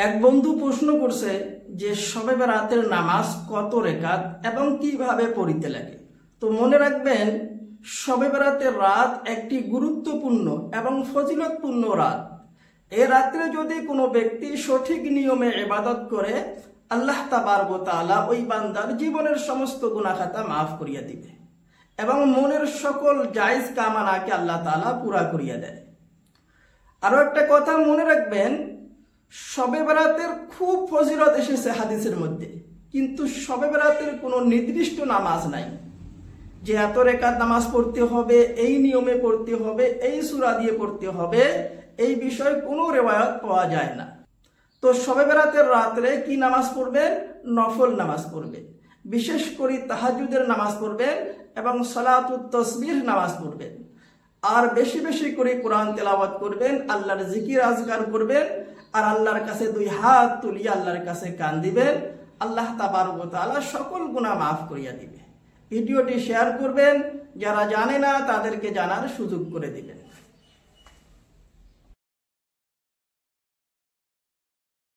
এক বন্ধু প্রশ্ন করছে যে শবে বরাতের নামাজ কত রেকাত এবং কিভাবে পড়িতে লাগে। তো মনে রাখবেন, শবে বরাতের রাত একটি গুরুত্বপূর্ণ এবং ফজিলতপূর্ণ রাত। এ রাত্রে যদি কোনো ব্যক্তি সঠিক নিয়মে ইবাদত করে, আল্লাহ তাবারক ওয়া তাআলা ওই বান্দার জীবনের সমস্ত গুনাহ খাতা মাফ করিয়া দিবে এবং মনের সকল জায়েজ কামনাকে আল্লাহ তাআলা পুরা করিয়া দেয়। আরো একটা কথা মনে রাখবেন, শবে বরাতের খুব ফজিলত এসেছে হাদিসের মধ্যে, কিন্তু শবে বরাতের কোনো নির্দিষ্ট নামাজ নাই যে এত রেকাত নামাজ পড়তে হবে, এই নিয়মে পড়তে হবে, এই সূরা দিয়ে পড়তে হবে, এই বিষয়ে কোনো রিওয়ায়াত পাওয়া যায় না। তো শবে বরাতের রাত্রে কি নামাজ পড়বেন? নফল নামাজ পড়বেন, বিশেষ করে তাহাজ্জুদের নামাজ পড়বেন এবং সালাতুত তাসবিহ নামাজ পড়বেন। আর বেশি বেশি করে কোরআন তেলাওয়াত করবেন, আল্লাহর জিকির আজকার করবেন, আর আল্লাহর কাছে দুই হাত তুলিয়ে আল্লাহর কাছে কান দিবেন। আল্লাহ তাবারক ওয়া তাআলা সকল গুনাহ মাফ করিয়া দিবে। ভিডিওটি শেয়ার করবেন, যারা জানে না তাদেরকে জানার সুযোগ করে দিবেন।